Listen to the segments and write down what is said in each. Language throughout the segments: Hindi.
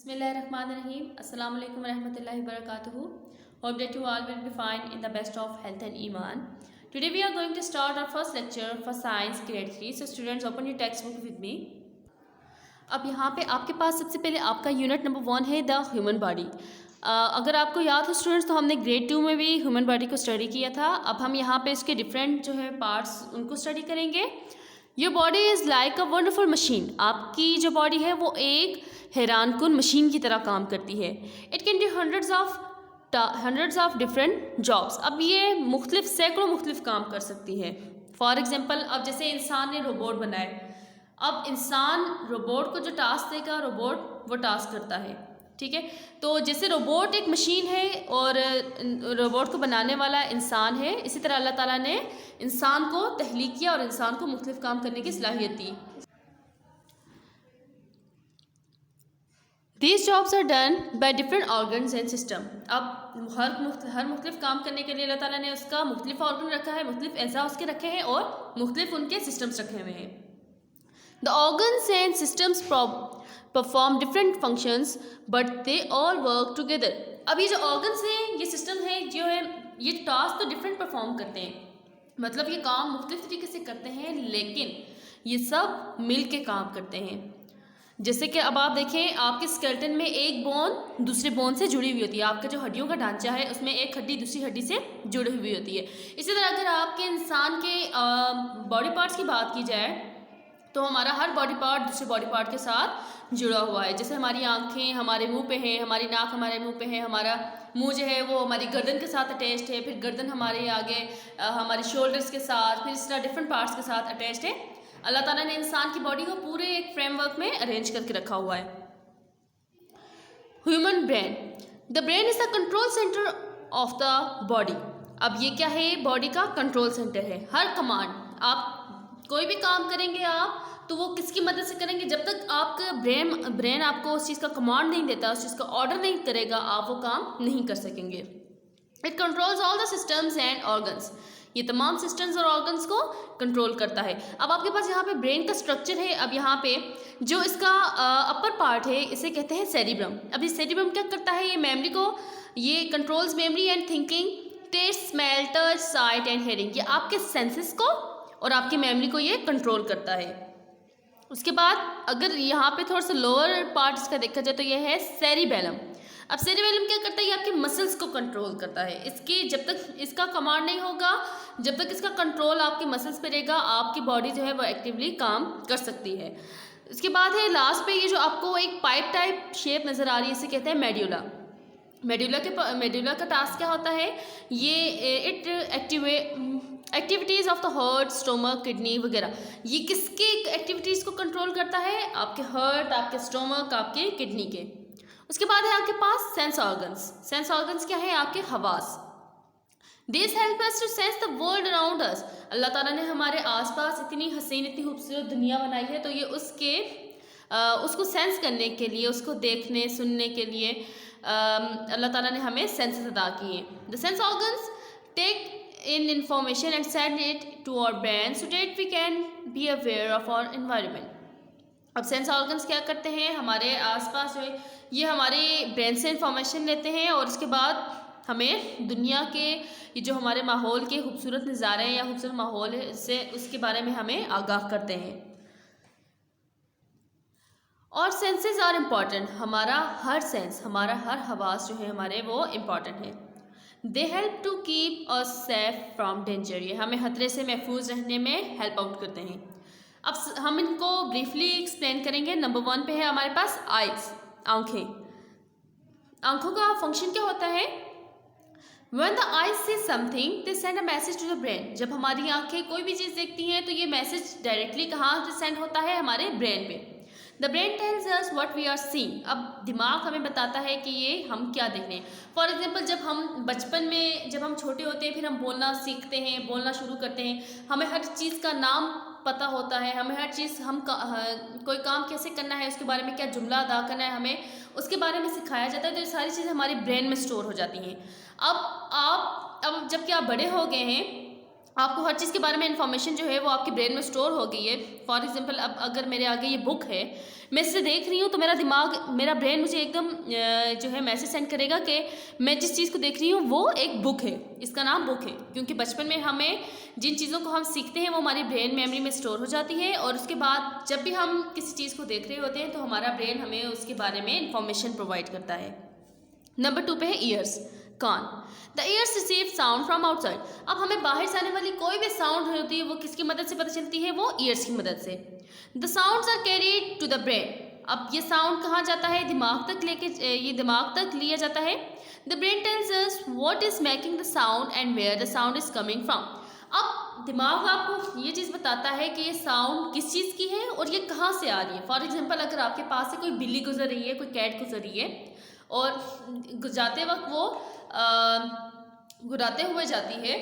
Bismillahirrahmanirrahim. Assalamu alaikum warahmatullahi wabarakatuh. Hope that you all will be fine in the best of health and iman. Today we are going to start our first lecture for science grade 3. So students, open your textbook with me. अब यहाँ पे आपके पास सबसे पहले आपका यूनिट नंबर 1 है द ह्यूमन बॉडी। अगर आपको याद हो स्टूडेंट्स, तो हमने ग्रेड 2 में भी ह्यूमन बॉडी को स्टडी किया था। अब हम यहाँ पे इसके डिफरेंट जो है पार्ट्स उनको स्टडी करेंगे। Your body is like a wonderful machine. आपकी जो बॉडी है वो एक हैरानकुन मशीन की तरह काम करती है। It can do hundreds of different jobs. अब ये मुख्तलिफ सैकड़ों मुख्तलिफ काम कर सकती है। फॉर एग्जांपल, अब जैसे इंसान ने रोबोट बनाए, अब इंसान रोबोट को जो टास्क देगा, रोबोट वो टास्क करता है। ठीक है, तो जैसे रोबोट एक मशीन है और रोबोट को बनाने वाला इंसान है, इसी तरह अल्लाह ताला ने इंसान को तख्लीक किया और इंसान को मुख्तलिफ काम करने की सलाहियत दी। These jobs are done by different organs and system। अब हर मुख्तलिफ काम करने के लिए अल्लाह ताला ने उसका मुख्तलिफ ऑर्गन रखा है, मुख्तलिफ एज़ा उसके रखे हैं और मुख्तलिफ उनके सिस्टम्स रखे हुए हैं। The organs and systems perform different functions but they all work together। अब ये जो organs हैं, ये system है, जो है ये टास्क तो डिफरेंट परफॉर्म करते हैं, मतलब ये काम मुख्तलिफ तरीके से करते हैं, लेकिन ये सब मिल के काम करते हैं। जैसे कि अब आप देखें, आपके स्केलेटन में एक बोन दूसरे बोन से जुड़ी हुई होती है। आपका जो हड्डियों का ढांचा है उसमें एक हड्डी दूसरी हड्डी से जुड़ी हुई होती है। इसी तरह अगर आपके इंसान के बॉडी पार्ट्स की बात की जाए तो हमारा हर बॉडी पार्ट दूसरे बॉडी पार्ट के साथ जुड़ा हुआ है। जैसे हमारी आंखें हमारे मुंह पे हैं, हमारी नाक हमारे मुंह पे है, हमारा मुंह जो है वो हमारी गर्दन के साथ अटैच्ड है, फिर गर्दन हमारे आगे हमारी शोल्डर्स के साथ, फिर इस तरह डिफरेंट पार्ट्स के साथ अटैच्ड है। अल्लाह ताला ने इंसान की बॉडी को पूरे एक फ्रेमवर्क में अरेंज करके रखा हुआ है। Human brain. The brain is the control centre of the body. अब ये क्या है? बॉडी का कंट्रोल सेंटर है। हर कमांड, आप कोई भी काम करेंगे आप तो वो किसकी मदद से करेंगे? जब तक आपका ब्रेन आपको उस चीज़ का कमांड नहीं देता, उस चीज़ का ऑर्डर नहीं करेगा, आप वो काम नहीं कर सकेंगे। It controls all the systems and organs. ये तमाम सिस्टम्स और ऑर्गन्स को कंट्रोल करता है। अब आपके पास यहाँ पे ब्रेन का स्ट्रक्चर है। अब यहाँ पे जो इसका अपर पार्ट है, इसे कहते हैं सेरिब्रम। अब ये सेरिब्रम क्या करता है? ये मेमोरी को, ये controls memory and thinking, taste, smell, touch, sight and hearing. ये आपके सेंसेस को और आपकी मेमोरी को ये कंट्रोल करता है। उसके बाद अगर यहाँ पे थोड़ा सा लोअर पार्ट इसका देखा जाए तो ये है सेरिबेलम। अब सेरिबेलम क्या करता है? ये आपके मसल्स को कंट्रोल करता है। इसकी जब तक इसका कमांड नहीं होगा, जब तक इसका कंट्रोल आपके मसल्स पे रहेगा, आपकी बॉडी जो है वो एक्टिवली काम कर सकती है। इसके बाद है लास्ट पे, ये जो आपको एक पाइप टाइप शेप नज़र आ रही है, इसे कहते हैं मेड्यूला। मेड्यूला का टास्क क्या होता है? ये it activities of the heart, stomach, kidney वगैरह। ये किसके एक्टिविटीज़ को कंट्रोल करता है? आपके हार्ट, आपके स्टोमक, आपके किडनी के। उसके बाद है आपके पास सेंस ऑर्गन्स। सेंस ऑर्गन्स क्या है? आपके हवास। This help us to sense the world around us. Allah ताला ने हमारे आसपास इतनी हसीन, इतनी खूबसूरत दुनिया बनाई है, तो ये उसको सेंस करने के लिए, उसको देखने सुनने के लिए अल्लाह ताला ने हमें सेंसेस अदा किए। The sense organs take in information and send it to our brain so that we can be aware of our environment। अब सेंस ऑर्गन्स क्या करते हैं? हमारे आसपास जो है ये हमारे ब्रेन से इंफॉर्मेशन लेते हैं और उसके बाद हमें दुनिया के ये जो हमारे माहौल के खूबसूरत नज़ारे हैं या खूबसूरत माहौल है से उसके बारे में हमें आगाह करते हैं। और सेंसेस आर इम्पॉर्टेंट। हमारा हर सेंस, हमारा हर हवास जो है हमारे, वो इम्पॉर्टेंट है। They help to keep us safe from danger. ये हमें खतरे से महफूज रहने में हेल्प आउट करते हैं। अब हम इनको ब्रीफली एक्सप्लेन करेंगे। नंबर 1 पे है हमारे पास आइज, आंखें। आंखों का फंक्शन क्या होता है? When the eyes see something, they send a message to the brain। जब हमारी आंखें कोई भी चीज़ देखती हैं तो ये मैसेज डायरेक्टली कहाँ से सेंड होता है? हमारे ब्रेन पे। The brain tells us what we are seeing. अब दिमाग हमें बताता है कि ये हम क्या देख रहे हैं। फॉर एग्जांपल, जब हम बचपन में, जब हम छोटे होते हैं, फिर हम बोलना सीखते हैं, बोलना शुरू करते हैं, हमें हर चीज़ का नाम पता होता है, हमें हर चीज़, कोई काम कैसे करना है, उसके बारे में क्या जुमला अदा करना है, हमें उसके बारे में सिखाया जाता है। तो ये सारी चीज़ें हमारे ब्रेन में स्टोर हो जाती हैं। अब जबकि आप बड़े हो गए हैं, आपको हर चीज़ के बारे में इन्फॉर्मेशन जो है वो आपके ब्रेन में स्टोर हो गई है। फॉर एग्जांपल अब अगर मेरे आगे ये बुक है, मैं इसे देख रही हूँ, तो मेरा ब्रेन मुझे एकदम जो है मैसेज सेंड करेगा कि मैं जिस चीज़ को देख रही हूँ वो एक बुक है, इसका नाम बुक है। क्योंकि बचपन में हमें जिन चीज़ों को हम सीखते हैं वो हमारी ब्रेन मेमोरी में स्टोर हो जाती है, और उसके बाद जब भी हम किसी चीज़ को देख रहे होते हैं तो हमारा ब्रेन हमें उसके बारे में इंफॉर्मेशन प्रोवाइड करता है। नंबर 2 पे है ईयर्स, कान। The ears receive sound from outside. अब हमें बाहर से आने वाली कोई भी साउंड होती है वो किसकी मदद से पता चलती है? वो ईयर्स की मदद से। The sounds are carried to the brain. अब ये साउंड कहाँ जाता है? दिमाग तक ये दिमाग तक लिया जाता है। The brain tells us what is making the sound and where the sound is coming from. अब दिमाग आपको ये चीज़ बताता है कि ये साउंड किस चीज़ की है और ये कहाँ से आ रही है। फॉर एग्जाम्पल अगर आपके पास से कोई बिल्ली गुजर रही है, कोई कैट गुजर रही है, और जाते वक्त वो गुर्राते हुए जाती है,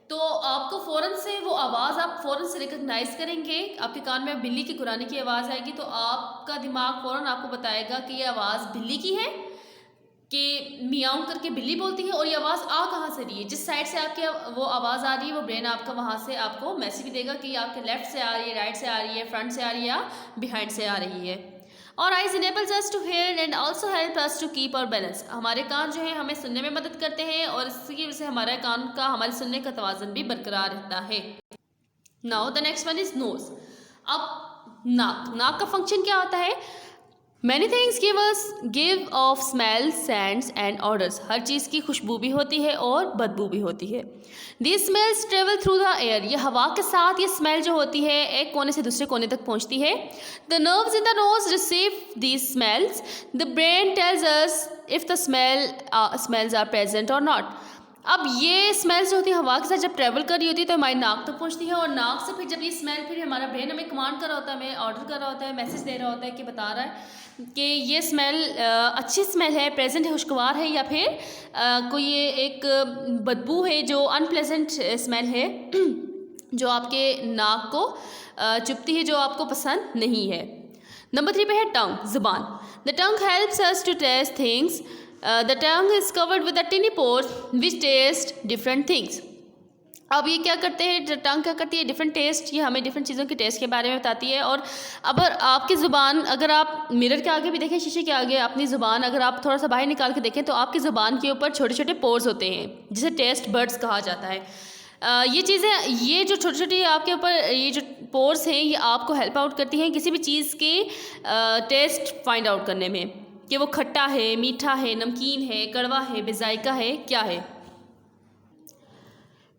तो आपको फ़ौरन से वो आवाज़ आप फ़ौरन से रिकग्नाइज़ करेंगे। आपके कान में बिल्ली की गुर्राने की आवाज़ आएगी तो आपका दिमाग फ़ौरन आपको बताएगा कि ये आवाज़ बिल्ली की है, कि मियाऊं करके बिल्ली बोलती है, और ये आवाज़ आ कहाँ से रही है, जिस साइड से आपके वो आवाज़ आ रही है वो ब्रेन आपका वहाँ से आपको मैसेज भी देगा कि आपके लेफ्ट से आ रही है, राइट से आ रही है, फ्रंट से आ रही है या बिहाइंड से आ रही है। और eyes enables us to hear and also help us to keep our balance. हमारे कान जो है हमें सुनने में मदद करते हैं, और इसकी वजह से हमारे कान का हमारे सुनने का तवाज़ुन भी बरकरार रहता है। Now the next one is nose. अब नाक का फंक्शन क्या होता है? Many things give off smell, scents and odours. हर चीज़ की खुशबू भी होती है और बदबू भी होती है। This smells travel through the air. ये हवा के साथ ये स्मेल जो होती है एक कोने से दूसरे कोने तक पहुंचती है। The nerves in the nose receive these smells. The brain tells us if the smells are present or not. अब ये स्मेल्स जो होती है हवा के साथ जब ट्रैवल कर रही होती है तो हमारी नाक तक पहुंचती है, और नाक से फिर जब ये स्मेल, फिर हमारा ब्रेन हमें कमांड कर रहा होता है, हमें ऑर्डर कर रहा होता है, मैसेज दे रहा होता है कि बता रहा है कि ये स्मेल अच्छी स्मेल है, प्रेजेंट है, खुशगवार है, या फिर कोई ये एक बदबू है जो अनप्लेजेंट स्मेल है जो आपके नाक को चुभती है, जो आपको पसंद नहीं है। नंबर 3 पे है टंग, जुबान। The tongue helps us to taste things. The tongue is covered with the tiny pores which taste different things. अब ये क्या करते हैं, टंग क्या करती है? डिफरेंट टेस्ट, ये हमें डिफरेंट चीज़ों के टेस्ट के बारे में बताती है। और अगर आपकी ज़ुबान, अगर आप मिरर के आगे भी देखें, शीशे के आगे अपनी ज़ुबान अगर आप थोड़ा सा बाहर निकाल के देखें तो आपकी ज़ुबान के ऊपर छोटे छोटे पोर्स होते हैं जिसे टेस्ट बर्ड्स कहा जाता है। ये चीज़ें, ये जो छोटी छोटी आपके ऊपर ये जो पोर्स हैं, ये आपको हेल्प आउट करती हैं किसी भी चीज़ के टेस्ट फाइंड आउट करने में, कि वो खट्टा है, मीठा है, नमकीन है, कड़वा है, बेजायका है, क्या है।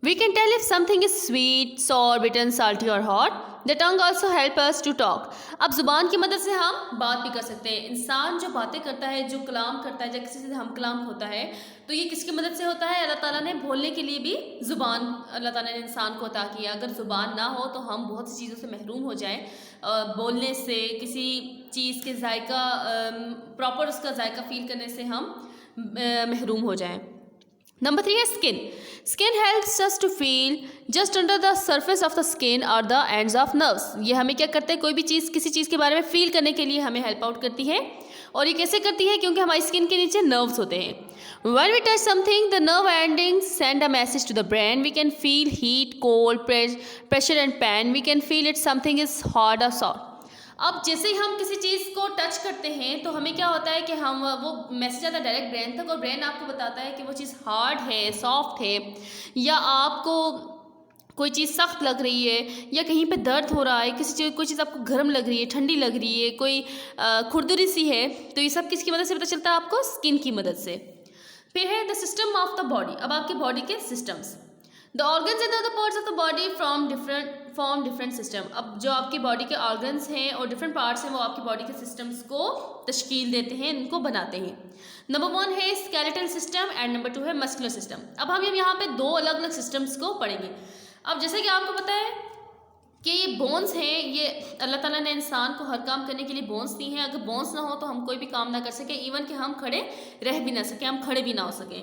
We can tell if something is sweet, sour, bitter, salty or hot. The tongue also help us to talk. अब ज़ुबान की मदद से हम बात भी कर सकते हैं। इंसान जो बातें करता है, जो कलाम करता है, जब किसी से हम कलाम होता है तो ये किसकी मदद से होता है? अल्लाह ताला ने बोलने के लिए भी ज़ुबान अल्लाह ताला ने इंसान को अता किया। अगर ज़ुबान ना हो तो हम बहुत सी चीज़ों से महरूम हो जाएं, बोलने से, किसी चीज़ के जायका प्रॉपर उसका जायका फील करने से हम महरूम हो जाएं। नंबर 3 है skin. Skin helps us to feel just under the surface of the skin और द एंड्स ऑफ नर्व्स। ये हमें क्या करते हैं? कोई भी चीज़, किसी चीज़ के बारे में फील करने के लिए हमें हेल्प आउट करती है। और ये कैसे करती है? क्योंकि हमारी स्किन के नीचे नर्व्स होते हैं। When we touch something, the nerve endings send a message to the brain. We can feel heat, cold, pressure and pain. We can feel it something is hot or soft. अब जैसे ही हम किसी चीज़ को टच करते हैं तो हमें क्या होता है कि हम वो मैसेज आता है डायरेक्ट ब्रेन तक, और ब्रेन आपको बताता है कि वो चीज़ हार्ड है, सॉफ्ट है, या आपको कोई चीज़ सख्त लग रही है, या कहीं पे दर्द हो रहा है, कोई चीज़ आपको गर्म लग रही है, ठंडी लग रही है, कोई खुरदुरी सी है। तो ये सब किसकी मदद से पता चलता है आपको? स्किन की मदद से। फिर है the system of the body. अब आपकी बॉडी के systems. The organs and the parts of the body form different system. अब जो आपकी बॉडी के ऑर्गन्स हैं और डिफरेंट पार्ट्स हैं वो आपकी बॉडी के सिस्टम्स को तश्कील देते हैं, इनको बनाते हैं। नंबर 1 है स्केलेटल सिस्टम एंड नंबर 2 है मस्कुलर सिस्टम। अब हम यहाँ पे 2 अलग अलग सिस्टम्स को पढ़ेंगे। अब जैसे कि आपको पता है कि ये बोन्स हैं, ये अल्लाह ताला ने इंसान को हर काम करने के लिए बोन्स दी हैं। अगर बोन्स ना हो तो हम कोई भी काम ना कर सकें, इवन कि हम खड़े रह भी ना सकें, हम खड़े भी ना हो सकें।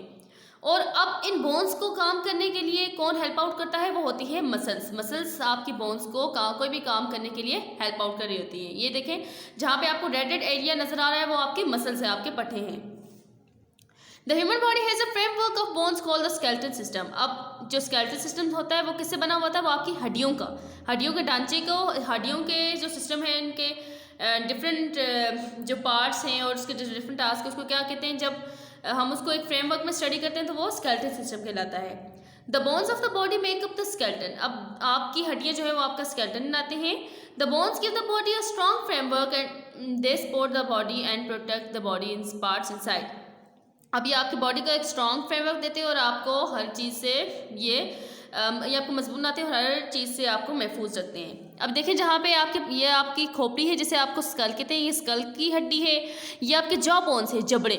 और अब इन बोन्स को काम करने के लिए कौन हेल्प आउट करता है? वो होती है मसल्स। मसल्स आपकी बोन्स को कोई भी काम करने के लिए हेल्प आउट कर रही होती है। ये देखें, जहाँ पे आपको रेड एरिया नजर आ रहा है वो आपके मसल्स है, आपके पट्टे हैं। The human body has a framework of bones called the skeletal system. अब जो स्केलेटल सिस्टम होता है वो किससे बना हुआ था? वो आपकी हड्डियों का, हड्डियों के ढांचे को, हड्डियों के जो सिस्टम है इनके डिफरेंट जो पार्ट्स हैं और उसके जो डिफरेंट टास्क है उसको क्या कहते हैं? जब हम उसको एक फ्रेमवर्क में स्टडी करते हैं तो वो स्केलेटल सिस्टम कहलाता है। The bones of the body make up the skeleton. अब आपकी हड्डियाँ जो है वो आपका स्केलेटन बनाते हैं। The bones give the body a strong framework and they support the body and protect the body in parts inside. अब ये आपकी बॉडी का एक स्ट्रॉन्ग फ्रेमवर्क देते हैं और आपको हर चीज़ से ये आपको मजबूत बनाते हैं और हर चीज़ से आपको महफूज रखते हैं। अब देखें जहाँ पे ये आपकी खोपड़ी है जिसे आपको स्कल कहते हैं, ये स्कल की हड्डी है। ये आपके जॉ बोन्स है, जबड़े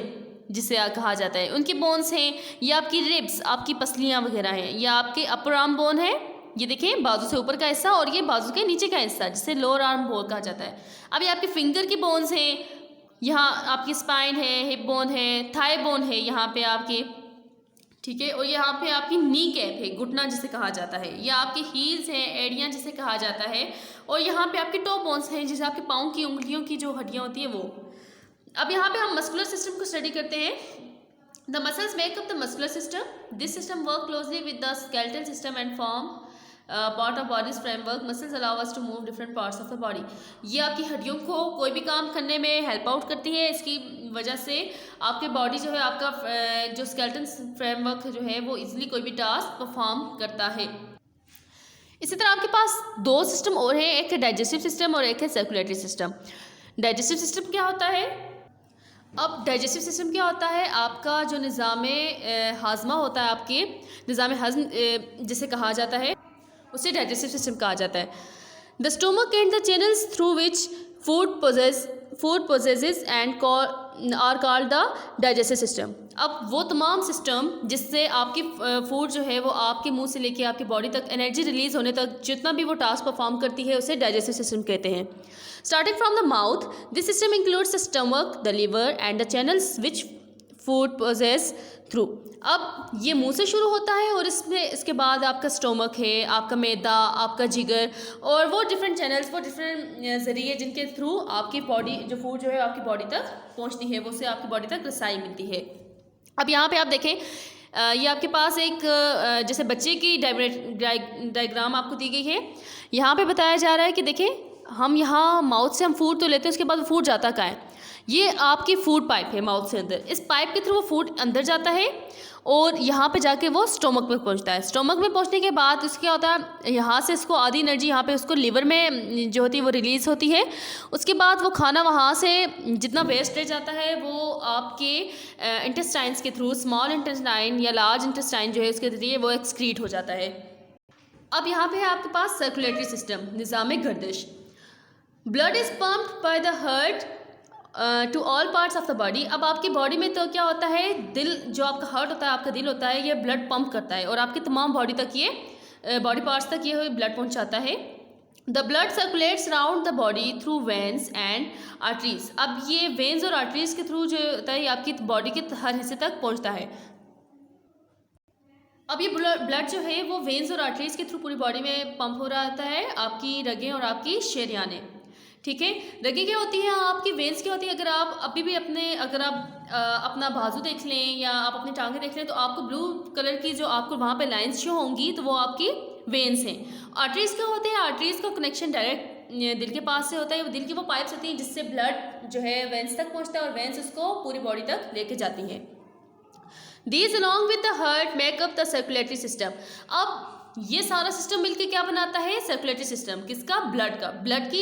जिसे कहा जाता है, उनकी बोन्स हैं। ये आपकी रिब्स, आपकी पसलियाँ वगैरह हैं। ये आपके अपर आर्म बोन है, ये देखें बाजू से ऊपर का हिस्सा, और ये बाजू के नीचे का हिस्सा जिसे लोअर आर्म बोन कहा जाता है। अब ये आपके फिंगर की बोन्स हैं, यहाँ आपकी स्पाइन है, हिप बोन है, थाई बोन है यहाँ पे आपकी, ठीक है। और यहाँ पे आपकी नी कैप है, घुटना जिसे कहा जाता है। ये आपकी हील्स हैं, एड़ियाँ जिसे कहा जाता है। और यहाँ पे आपके टो बोन्स हैं जिसे आपके पाँव की उंगलियों की जो हड्डियाँ होती हैं वो। अब यहाँ पे हम मस्कुलर सिस्टम को स्टडी करते हैं। The muscles make up the muscular system. This system work closely with the skeletal system and form part of body's framework. Muscles allow us to move different parts of the body. ये आपकी हड्डियों को कोई भी काम करने में हेल्प आउट करती है। इसकी वजह से आपके बॉडी जो है, आपका जो स्केलेटन फ्रेमवर्क जो है वो इजीली कोई भी टास्क परफॉर्म करता है। इसी तरह आपके पास दो सिस्टम और हैं, एक है डाइजेस्टिव सिस्टम और एक है सर्कुलेटरी सिस्टम। डाइजेस्टिव सिस्टम क्या होता है? अब डाइजेस्टिव सिस्टम क्या होता है? आपका जो निज़ाम हाजमा होता है, आपके निज़ाम हज़म जिसे कहा जाता है, उसे डाइजेस्टिव सिस्टम कहा जाता है। The stomach and the channels through which food passes and are called the digestive system. अब वो तमाम सिस्टम जिससे आपकी फूड जो है वो आपके मुंह से लेके आपकी बॉडी तक एनर्जी रिलीज होने तक जितना भी वो टास्क परफॉर्म करती है उसे डाइजेस्टिव सिस्टम कहते हैं। Starting from the mouth, this system includes the stomach, the liver and the channels which food passes through. अब ये मुंह से शुरू होता है और इसके बाद आपका स्टोमक है, आपका मैदा, आपका जिगर और वो डिफरेंट चैनल्स, वो डिफरेंट ज़रिए जिनके थ्रू आपकी बॉडी जो फूड जो है आपकी बॉडी तक पहुंचती है, वो उससे आपकी बॉडी तक रसाई मिलती है। अब यहाँ पे आप देखें, ये आपके पास एक जैसे बच्चे की डायग्राम आपको दी गई है। यहाँ पे बताया जा रहा है कि देखें, हम यहाँ माउथ से हम फूड तो लेते हैं, उसके बाद फूड जाता कहाँ है? ये आपकी फूड पाइप है माउथ से अंदर। इस पाइप के थ्रू वो फूड अंदर जाता है और यहाँ पे जाके वो स्टोमक में पहुँचता है। स्टोमक में पहुँचने के बाद उसके क्या होता है, यहाँ से इसको आधी एनर्जी यहाँ पे उसको लिवर में जो होती है वो रिलीज़ होती है। उसके बाद वो खाना वहाँ से जितना वेस्टेज आता है वो आपके इंटेस्टाइन्स के थ्रू, स्मॉल इंटेस्टाइन या लार्ज इंटेस्टाइन जो है उसके जरिए वो एक्सक्रीट हो जाता है। अब यहाँ पे है आपके पास सर्कुलेटरी सिस्टम, निज़ाम गर्दिश। Blood is pumped by the heart to all parts of the body. अब आपकी बॉडी में तो क्या होता है, दिल जो आपका हार्ट होता है, आपका दिल होता है, ये ब्लड पंप करता है और आपकी तमाम बॉडी तक ये बॉडी पार्ट्स तक ये ब्लड पहुंचाता है। The blood circulates around the body through veins and arteries. अब ये वेन्स और आर्टरीज के थ्रू जो होता है ये आपकी बॉडी के हर हिस्से तक पहुँचता है। अब ये ब्लड जो है वो वेन्स और आर्टरीज के थ्रू पूरी बॉडी में पंप हो रहा होता है, आपकी रगें और आपकी शरीयानें, ठीक है। रगें क्या होती है, आपकी वेन्स क्या होती है। अगर आप अभी भी अगर आप अपना बाजू देख लें या आप अपनी टांगें देख लें तो आपको ब्लू कलर की जो आपको वहाँ पे लाइंस शो होंगी तो वो आपकी वेन्स हैं। आर्टरीज क्या होते हैं, आर्टरीज का कनेक्शन डायरेक्ट दिल के पास से होता है। वो दिल की वो पाइप्स होती हैं जिससे ब्लड जो है वेन्स तक पहुँचता है और वेन्स उसको पूरी बॉडी तक लेके जाती हैं। These along with the heart make up the circulatory system। अब ये सारा सिस्टम मिलके क्या बनाता है, सर्कुलेटरी सिस्टम। किसका? ब्लड का। ब्लड की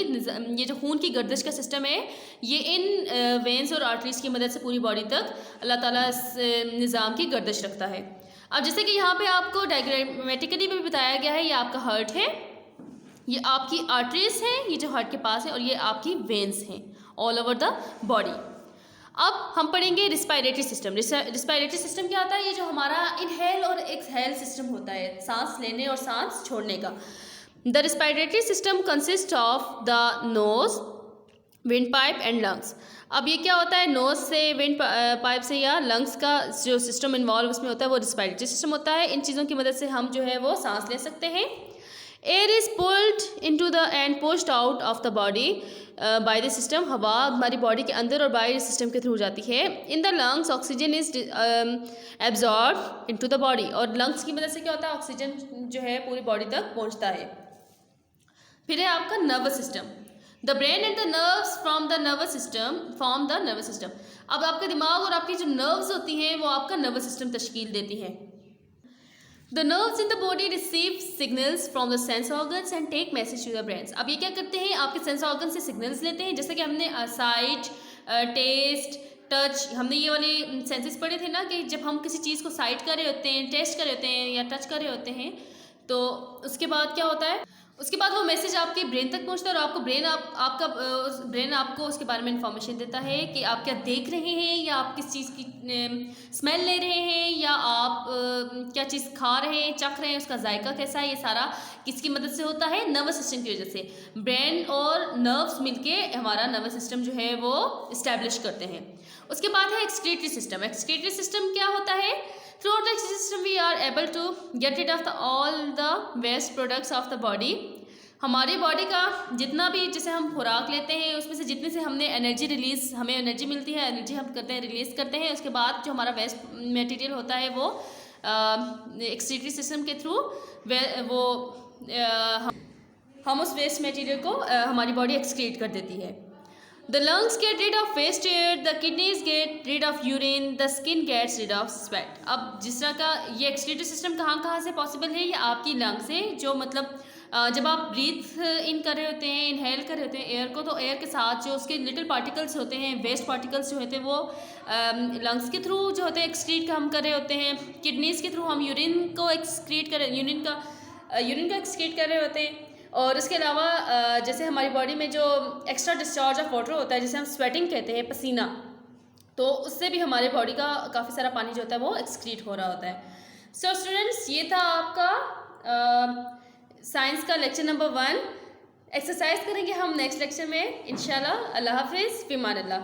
ये जो खून की गर्दिश का सिस्टम है ये इन वेन्स और आर्टरीज की मदद से पूरी बॉडी तक अल्लाह ताला इस निज़ाम की गर्दिश रखता है। अब जैसे कि यहाँ पे आपको डायग्रामेटिकली भी बताया गया है, ये आपका हार्ट है, ये आपकी आर्टरीज है, ये जो हार्ट के पास है, और ये आपकी वेन्स हैं ऑल ओवर द बॉडी। अब हम पढ़ेंगे रिस्पायरेटरी सिस्टम। रिस्पायरेटरी सिस्टम क्या होता है, ये जो हमारा इनहेल और एक्सहेल सिस्टम होता है, सांस लेने और सांस छोड़ने का। The respiratory system consist of the nose, wind pipe and lungs. अब ये क्या होता है, नोज से, विंड पाइप से या लंग्स का जो सिस्टम इन्वॉल्व उसमें होता है वो रिस्पायरेटरी सिस्टम होता है। इन चीज़ों की मदद से हम जो है वो सांस ले सकते हैं। Air is pulled into the end pushed out of the body by the system. हवा हमारी बॉडी के अंदर और बाहर सिस्टम के थ्रू जाती है। In the lungs oxygen is absorb into the body, और लंग्स की मदद से क्या होता है, ऑक्सीजन जो है पूरी बॉडी तक पहुंचता है। फिर है आपका nervous system. The brain and the nerves from the nervous system form the nervous system. अब आपका दिमाग और आपकी जो नर्व्स होती हैं वो आपका नर्वस सिस्टम तश्कील देती हैं। The nerves in the body receive signals from the sense organs and take message to the brain. अब ये क्या करते हैं, आपके सेंस ऑर्गन से सिग्नल्स लेते हैं, जैसे कि हमने साइट, टेस्ट, टच, हमने ये वाले सेंसेस पढ़े थे ना कि जब हम किसी चीज़ को साइट कर रहे होते हैं, टेस्ट कर रहे होते हैं या टच कर रहे होते हैं, तो उसके बाद क्या होता है, उसके बाद वो मैसेज आपके ब्रेन तक पहुंचता है और आपको आपका ब्रेन आपको उसके बारे में इंफॉर्मेशन देता है कि आप क्या देख रहे हैं, या आप किस चीज़ की स्मेल ले रहे हैं, या आप क्या चीज़ खा रहे हैं, चख रहे हैं, उसका जायका कैसा है। ये सारा किसकी मदद से होता है, नर्वस सिस्टम की वजह से। ब्रेन और नर्व्स मिलके हमारा नर्वस सिस्टम जो है वो इस्टेब्लिश करते हैं। उसके बाद है एक्सक्रीटरी सिस्टम। एक्सक्रीटरी सिस्टम क्या होता है, throughout the system we are able to get rid of all the waste products of the body। हमारी बॉडी का जितना भी, जैसे हम खुराक लेते हैं उसमें से जितने से हमें एनर्जी हमें एनर्जी मिलती है, एनर्जी हम करते हैं रिलीज़ करते हैं, उसके बाद जो हमारा वेस्ट मटेरियल होता है वो एक्सक्रीटरी सिस्टम के थ्रू वो हम उस वेस्ट मटेरियल को हमारी बॉडी एक्सक्रीट कर देती है। The lungs get rid of waste air, the kidneys get rid of urine, the skin gets rid of sweat। अब जिस तरह का ये एक्सक्रीटरी सिस्टम कहाँ से पॉसिबल है, ये आपकी लंग से, जो मतलब जब आप ब्रीथ इन कर रहे होते हैं, इनहेल कर रहे होते हैं एयर को, तो एयर के साथ जो उसके लिटिल पार्टिकल्स होते हैं, वेस्ट पार्टिकल्स जो होते हैं, वो लंग्स के थ्रू जो होते हैं एक्सक्रीट हम कर रहे होते हैं। किडनीज़ के थ्रू हम यूरिन को एक्सक्रीट कर यूरिन का एक्सक्रीट कर रहे होते हैं। और इसके अलावा जैसे हमारी बॉडी में जो एक्स्ट्रा डिस्चार्ज ऑफ वाटर होता है, जिसे हम स्वेटिंग कहते हैं, पसीना, तो उससे भी हमारे बॉडी का काफ़ी सारा पानी जो होता है वो एक्सक्रीट हो रहा होता है। सो स्टूडेंट्स, ये था आपका साइंस का लेक्चर नंबर 1। एक्सरसाइज करेंगे हम नेक्स्ट लेक्चर में इंशाल्लाह। अल्लाह हाफिज़, फ़ी अमान अल्लाह।